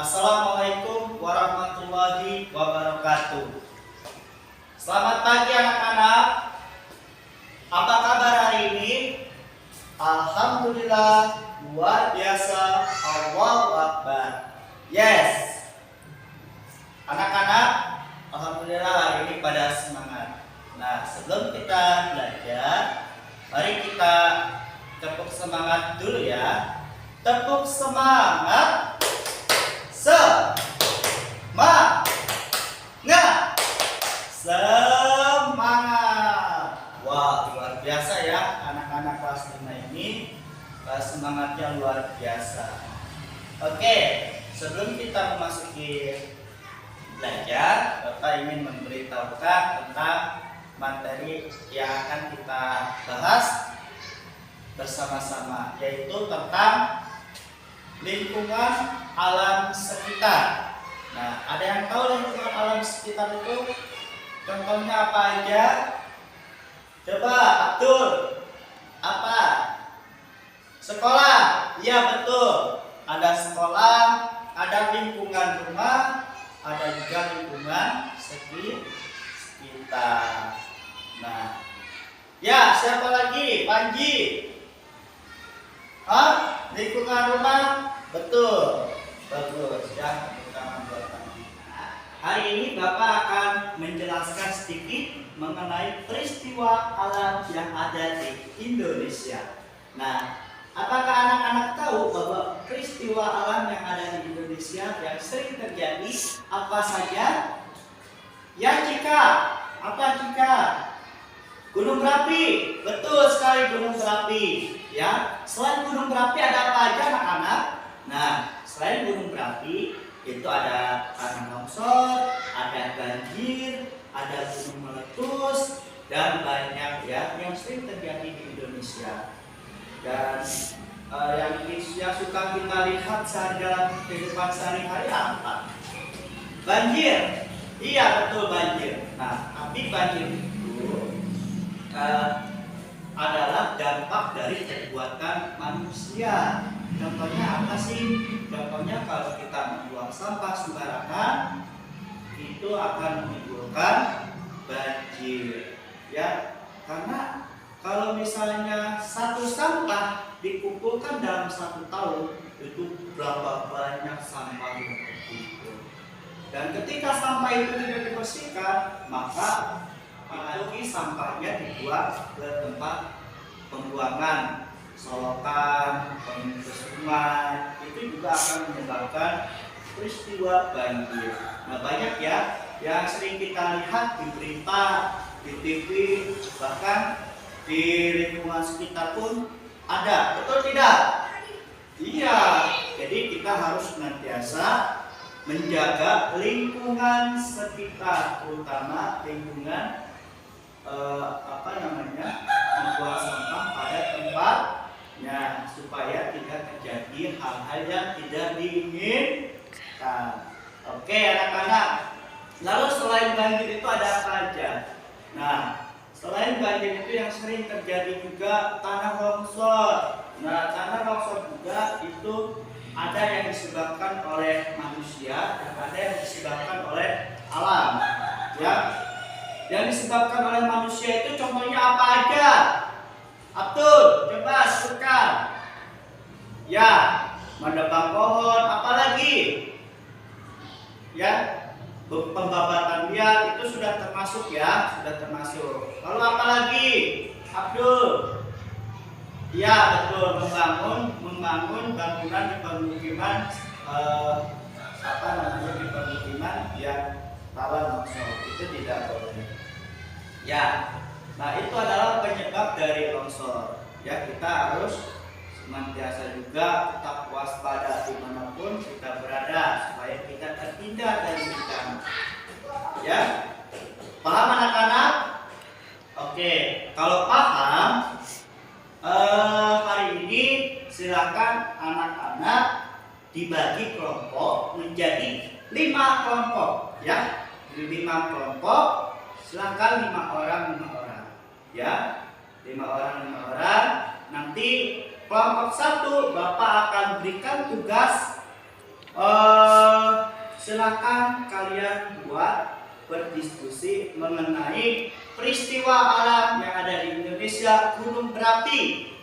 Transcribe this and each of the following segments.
Assalamualaikum warahmatullahi wabarakatuh. Selamat pagi anak-anak. Apa kabar hari ini? Alhamdulillah, luar biasa. Allahu Akbar. Yes. Anak-anak, alhamdulillah hari ini pada semangat. Nah, sebelum kita belajar, mari kita tepuk semangat dulu ya. Tepuk semangat. Semangat. Wah, luar biasa ya anak-anak kelas 5 ini. Semangatnya luar biasa. Oke, sebelum kita memasuki belajar, Bapak ingin memberitahukan tentang materi yang akan kita bahas bersama-sama, yaitu tentang lingkungan alam sekitar. Nah, ada yang tahu lingkungan alam sekitar itu? Contohnya apa aja? Coba, Abdul. Apa? Sekolah. Iya, betul. Ada sekolah, ada lingkungan rumah, ada juga lingkungan sekitar. Nah, ya, siapa lagi? Panji. Lingkungan rumah? Betul. Bagus ya, terutama buat Panji. Hari ini Bapak akan menjelaskan sedikit mengenai peristiwa alam yang ada di Indonesia. Nah, apakah anak-anak tahu bahwa peristiwa alam yang ada di Indonesia yang sering terjadi apa saja? Ya, apa jika? Gunung berapi, betul sekali, gunung berapi. Ya, selain gunung berapi ada apa aja anak-anak? Nah, selain gunung berapi itu ada tanah longsor, ada banjir, ada gunung meletus, dan banyak ya yang sering terjadi di Indonesia. Dan yang suka kita lihat dalam kehidupan sehari-hari apa? Banjir. Iya, betul, banjir. Nah, tapi banjir itu adalah dampak dari perbuatan manusia. Contohnya apa sih? Contohnya kalau kita membuang sampah sembarangan, itu akan menimbulkan banjir. Ya, karena kalau misalnya satu sampah dikumpulkan dalam 1 tahun, itu berapa banyak sampah yang terkumpul. Dan ketika sampah itu tidak dibersihkan, maka apalagi sampahnya dibuang ke tempat pembuangan, solokan, ke sungai, itu juga akan menyebabkan peristiwa banjir. Nah, banyak ya yang sering kita lihat di berita, di TV, bahkan di lingkungan sekitar pun ada, betul tidak? Iya, jadi kita harus senantiasa menjaga lingkungan sekitar, terutama lingkungan membuang sampah pada tempatnya, supaya tidak terjadi hal-hal yang tidak diinginkan. Oke anak-anak, lalu selain banjir itu ada apa aja? Nah, selain banjir itu yang sering terjadi juga tanah longsor. Nah, tanah longsor juga itu ada yang disebabkan oleh manusia dan ada yang disebabkan oleh alam. Ya, yang disebabkan oleh manusia itu contohnya apa aja? Abdul, coba sebutkan. Ya, menebang pohon, apalagi? Ya, pembabatan liar itu sudah termasuk ya, sudah termasuk. Lalu apalagi? Abdul. Ya, betul, membangun bangunan di pemukiman di pemukiman yang rawan longsor, itu tidak boleh. Ya, nah itu adalah penyebab dari longsor. Ya, kita harus senantiasa juga tetap waspada dimanapun kita berada supaya kita terhindar dari bencana. Ya, paham anak-anak? Oke, kalau paham, hari ini silakan anak-anak dibagi kelompok menjadi 5 kelompok. Ya, 5 kelompok. Silakan 5 orang. Ya, 5 orang. Nanti kelompok 1 Bapak akan berikan tugas silakan kalian buat berdiskusi mengenai peristiwa alam yang ada di Indonesia, gunung berapi.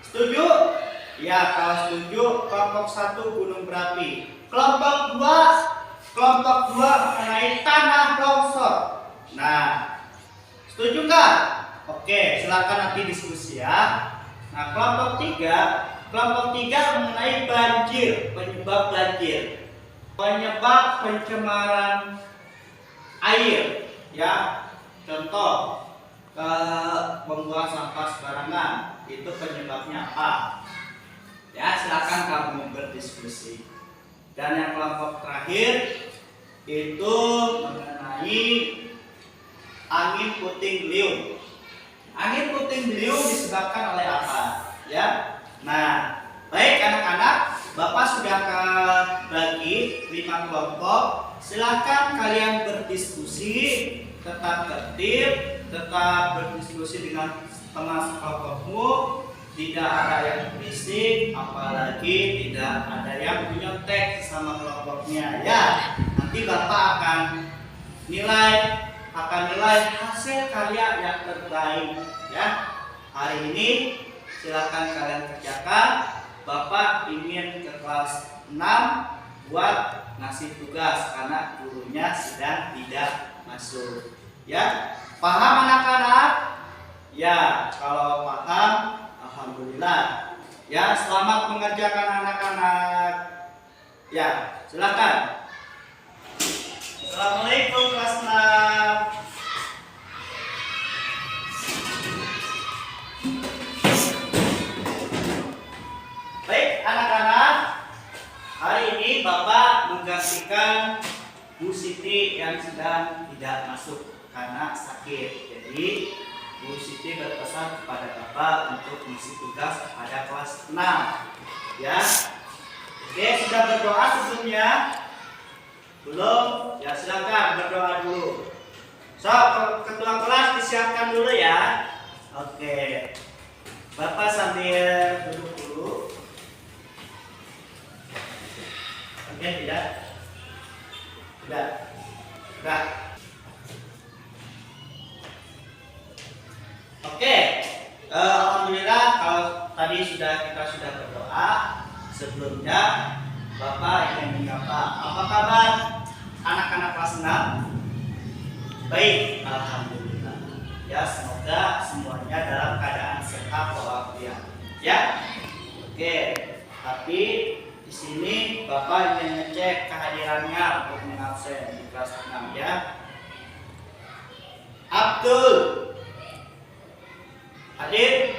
Setuju? Ya, kalau setuju, kelompok 1 gunung berapi. Kelompok 2 mengenai tanah longsor. Nah, setuju nggak? Oke, silakan nanti diskusi ya. Nah, kelompok 3 mengenai banjir, penyebab banjir, penyebab pencemaran air, ya. Contoh, membuang sampah sembarangan, itu penyebabnya apa? Ya, silakan kamu berdiskusi. Dan yang kelompok terakhir itu mengenai angin puting beliung. Angin puting beliung disebabkan oleh apa? Ya. Nah, baik anak-anak, Bapak sudah bagi 5 kelompok. Silakan kalian berdiskusi, tetap tertib, tetap berdiskusi dengan teman sekelompokmu. Tidak ada yang berisik, apalagi tidak ada yang menyontek sama kelompoknya. Ya, nanti Bapak akan nilai hasil karya yang terbaik. Ya, hari ini silakan kalian kerjakan. Bapak ingin ke kelas 6 buat ngasih tugas karena gurunya sedang tidak masuk. Ya, paham anak-anak? Ya, kalau paham, alhamdulillah. Ya, selamat mengerjakan anak-anak. Ya, silakan. Assalamualaikum kelas 6. Baik anak-anak, hari ini Bapak menggantikan Bu Siti yang sedang tidak masuk karena sakit. Jadi Bu Siti berpesan kepada Bapak untuk mengisi tugas pada kelas 6. Ya. Oke, sudah berdoa sebelumnya? Belum? Ya, silakan berdoa dulu. So, ketua kelas disiapkan dulu ya. Oke. Bapak sambil duduk dulu. Oke, tidak? Tidak. Tidak. Oke. Alhamdulillah kalau tadi kita sudah berdoa. Sebelumnya Bapak ingin menyapa. Apa kabar anak-anak kelas 6? Baik, alhamdulillah. Ya, semoga semuanya dalam keadaan sehat walafiat. Ya. Oke. Tapi di sini Bapak ingin ngecek kehadirannya untuk mengabsen di kelas 6 ya. Abdul hadir?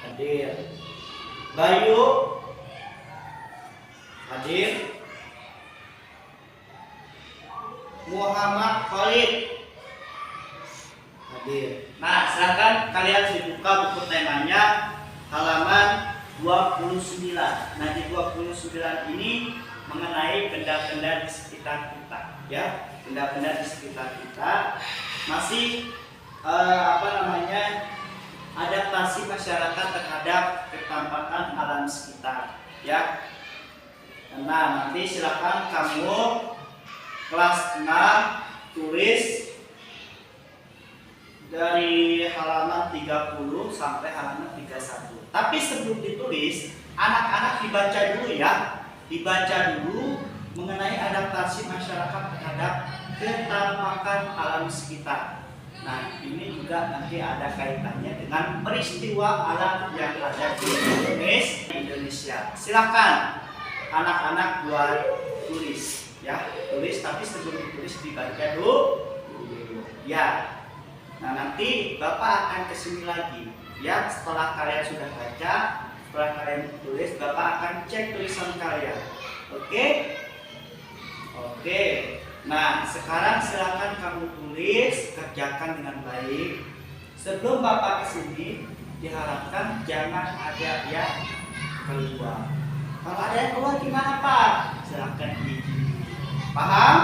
Hadir. Bayu hadir. Muhammad Khalid hadir. Nah, silakan kalian dibuka buku temanya halaman 29. Nah, di 29 ini mengenai benda-benda di sekitar kita, ya. Benda-benda di sekitar kita masih adaptasi masyarakat terhadap ketampatan alam sekitar, ya. Nah, nanti silakan kamu kelas 6 tulis dari halaman 30 sampai halaman 31. Tapi sebelum ditulis, anak-anak dibaca dulu ya. Dibaca dulu mengenai adaptasi masyarakat terhadap ketampakan alam sekitar. Nah, ini juga nanti ada kaitannya dengan peristiwa alam yang ada di Indonesia. Silakan anak-anak buat tulis ya. Tulis, tapi sebelum ditulis dibaca dulu. Ya. Nah, nanti Bapak akan kesini lagi ya. Setelah kalian sudah baca, setelah kalian tulis, Bapak akan cek tulisan kalian. Oke? Oke. Nah, sekarang silakan kamu tulis, kerjakan dengan baik. Sebelum Bapak kesini, diharapkan jangan ada yang keluar. Kalau ada yang keluar gimana Pak? Silakan izin. Paham?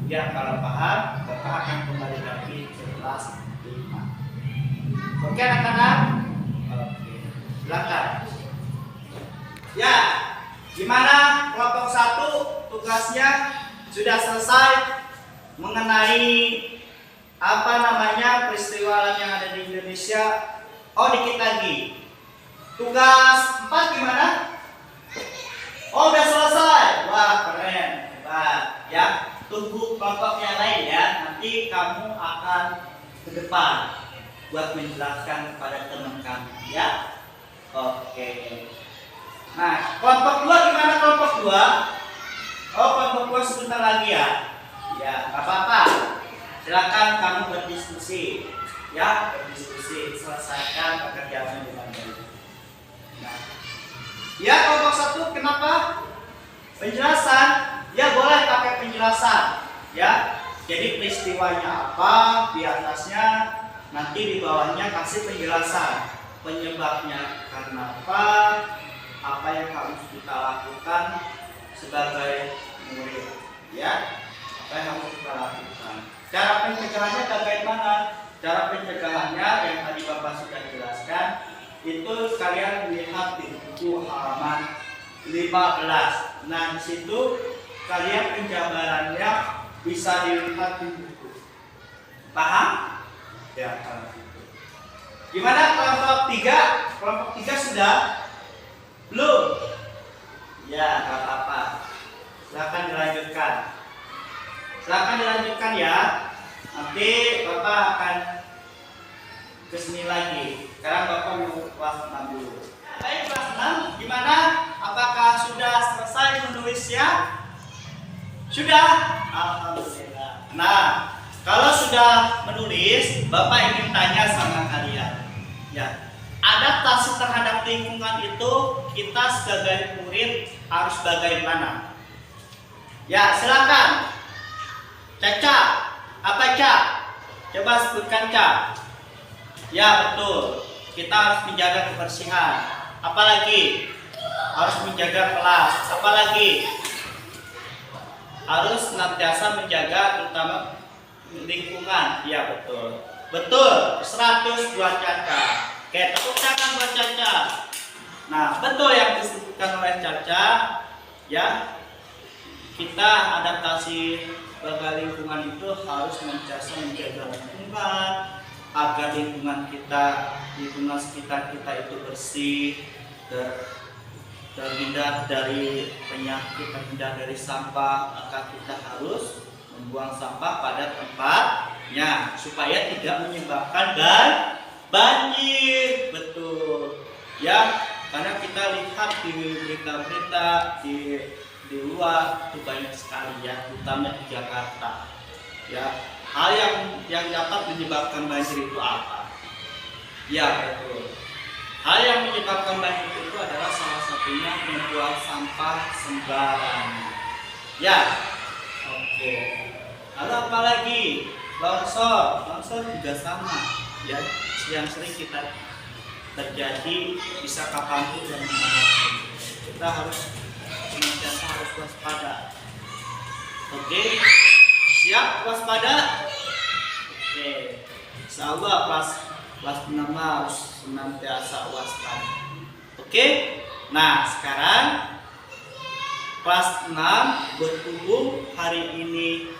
Ya, kalau paham, Bapak akan kembali lagi ke kelas 5. Oke anak-anak? Oke, silakan. Ya, gimana kelompok 1 tugasnya sudah selesai mengenai apa namanya peristiwa alam yang ada di Indonesia. Oh, dikit lagi. Tugas 4 gimana? Oh, udah selesai. Wah, keren. Hebat. Ya, tunggu kelompok yang lain ya. Nanti kamu akan ke depan buat menjelaskan kepada teman kamu ya. Oke. Nah, kelompok 2 gimana kelompok 2? Oh, kelompok 2 sebentar lagi ya. Ya, nggak apa-apa. Silakan kamu berdiskusi. Ya, berdiskusi. Selesaikan pekerjaan dengan baik. Nah, ya kelompok 1 kenapa? Penjelasan. Ya, boleh pakai penjelasan. Ya, jadi peristiwanya apa? Di atasnya, nanti di bawahnya kasih penjelasan. Penyebabnya karena apa yang harus kita lakukan sebagai murid, ya, apa yang harus kita lakukan. Cara pencegahannya bagaimana? Cara pencegahannya yang tadi Bapak sudah jelaskan, itu kalian lihat di buku halaman 15. Nah, di situ kalian penjabarannya bisa dilihat di buku. Paham? Ya, paham. Gimana kelompok 3? Kelompok 3 sudah? Belum? Ya, nggak apa-apa. Silakan dilanjutkan. Silakan dilanjutkan ya. Nanti Bapak akan kesini lagi. Sekarang Bapak mau kelas 6 dulu. Baik, kelas 6 gimana? Apakah sudah selesai menulisnya? Sudah? Alhamdulillah. Nah, kalau sudah menulis, Bapak ingin tanya sama kalian. Ya, adaptasi terhadap lingkungan itu kita sebagai murid harus bagaimana? Ya, silakan. Caca, apa Ca? Coba sebutkan Ca. Ya, betul. Kita harus menjaga kebersihan. Apalagi? Harus menjaga kelas. Apalagi? Harus senantiasa menjaga terutama lingkungan. Ya, betul. Betul, 100 buat Caca. Oke, tepuk tangan buat Caca. Nah, betul yang disebutkan oleh Caca. Ya, kita adaptasi sebagai lingkungan itu harus menjaga lingkungan agar lingkungan sekitar kita itu bersih, terhindar dari penyakit, terhindar dari sampah. Maka kita harus membuang sampah pada tempatnya supaya tidak menyebabkan banjir. Betul ya, karena kita lihat di berita-berita di luar itu banyak sekali ya, terutama di Jakarta ya, hal yang dapat menyebabkan banjir itu apa? Ya, betul. Hal yang menyebabkan banjir itu adalah salah satunya membuang sampah sembarangan. Ya, oke. Lalu apa lagi? Longsor juga sama ya, yang sering kita terjadi bisa kapanpun dan dimanapun. Kita harus senantiasa harus waspada. Oke, siap waspada? Oke, insyaallah kelas 6 harus senantiasa waspada. Oke, nah sekarang kelas 6 berhubung hari ini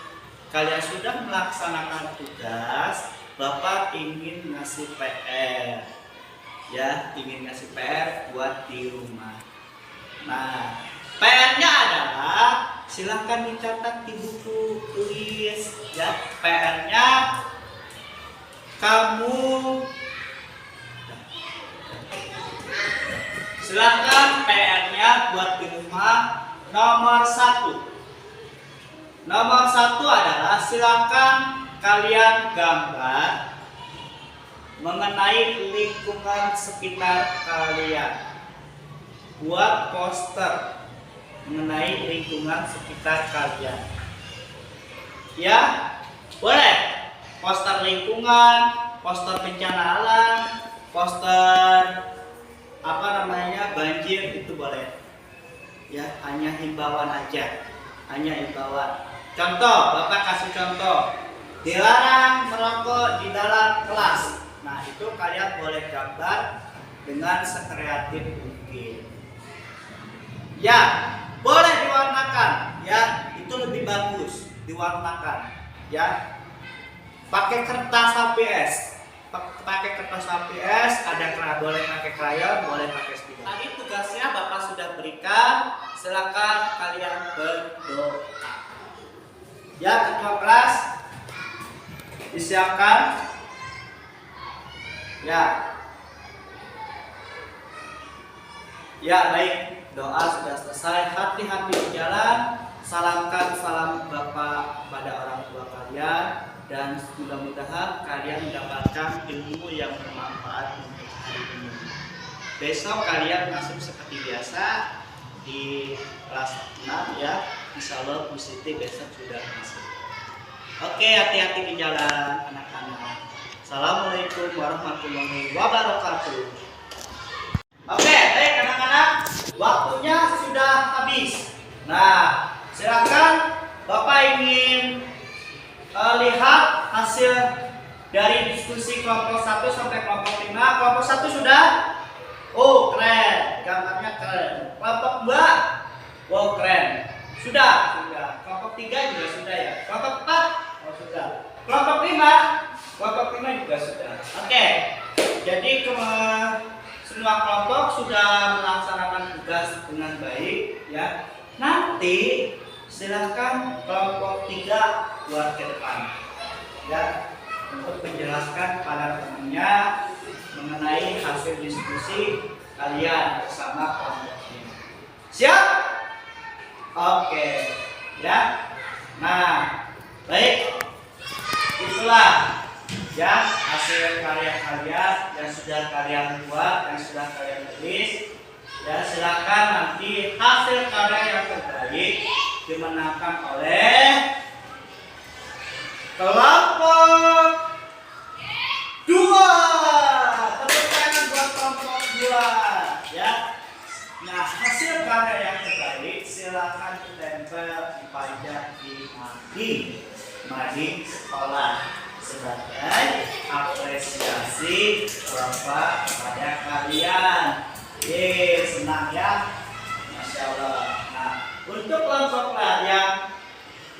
kalian sudah melaksanakan tugas, Bapak ingin ngasih PR ya, ingin ngasih PR buat di rumah. Nah, PR-nya adalah silahkan dicatat di buku tulis ya. PR-nya kamu silahkan PR-nya buat di rumah. Nomor 1 adalah silakan kalian gambar mengenai lingkungan sekitar kalian. Buat poster mengenai lingkungan sekitar kalian. Ya, boleh. Poster lingkungan, poster bencana alam, poster banjir itu boleh. Ya, hanya himbauan aja. Hanya himbauan. Contoh, Bapak kasih contoh. Dilarang merokok di dalam kelas. Nah, itu kalian boleh gambar dengan sekreatif mungkin. Ya, boleh diwarnakan ya. diwarnakan, ya. Pakai kertas HPS, ada boleh pakai krayon, boleh pakai spidol. Tadi tugasnya Bapak sudah berikan, silakan kalian berdoa. Ya, ketua kelas disiapkan. Ya. Ya, baik. Doa sudah selesai. Hati-hati di jalan. Salamkan salam Bapak pada orang tua kalian, dan mudah-mudahan kalian mendapatkan ilmu yang bermanfaat untuk hari ini. Besok kalian masuk seperti biasa di kelas 6 ya. Insya Allah Bu Siti besok sudah masuk. Oke, hati-hati di jalan anak-anak. Assalamualaikum warahmatullahi wabarakatuh. Oke, baik anak-anak, waktunya sudah habis. Nah, silakan Bapak ingin lihat hasil dari diskusi kelompok 1 sampai kelompok 5. Kelompok 1 sudah? Oh, keren. Gambarnya keren. Kelompok 2? Wow, keren. Sudah. Kelompok 3 juga sudah ya. Kelompok 4? Oh, sudah. Kelompok 5? Kelompok 5 juga sudah. Oke. Jadi semua kelompok sudah melaksanakan tugas dengan baik ya. Nanti silakan kelompok 3 keluar ke depan ya, untuk menjelaskan pada temannya mengenai hasil diskusi kalian bersama kelompoknya. Siap? Oke ya. Nah, baik, itulah ya hasil karya kalian yang sudah kalian buat, yang sudah kalian tulis. Ya, silakan nanti hasil karya yang terbaik dimenangkan oleh kelompok 2. Tepuk tangan buat kelompok 2 ya. Nah, hasil karya yang terbaik silakan ditempel, dipajang di mading sekolah sebagai apresiasi Bapak pada kalian. Senang ya, Masya Allah. Nah, untuk kelompok yang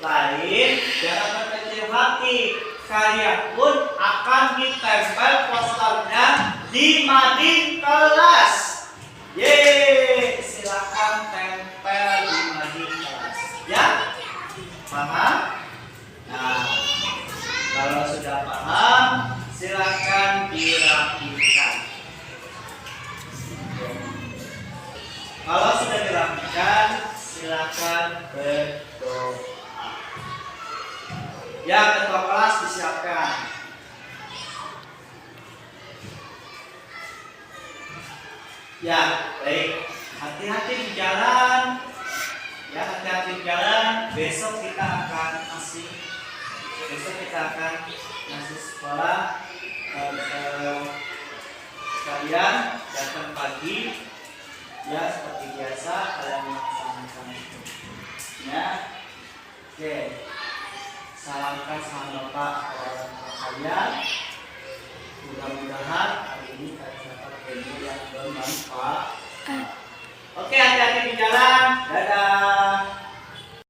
lain, jangan berkecil hati, kalian pun akan ditempel posternya di mading kelas. Silakan tempel di mading kelas. Ya, paham? Nah, kalau sudah paham, silakan dirapikan. Kalau sudah dirapikan, silakan berdoa. Ya, ketua kelas disiapkan. Ya, baik. Hati-hati di jalan. Ya, hati-hati di jalan. Besok kita akan ngasih sekolah kalian datang pagi. Ya, seperti biasa kalian melaksanakan itu. Ya, oke. Salamkan sama Bapak orang tua kalian. Mudah-mudahan hari ini kalian dapat ilmu yang bermanfaat. Oke, hati-hati di jalan. Dadah.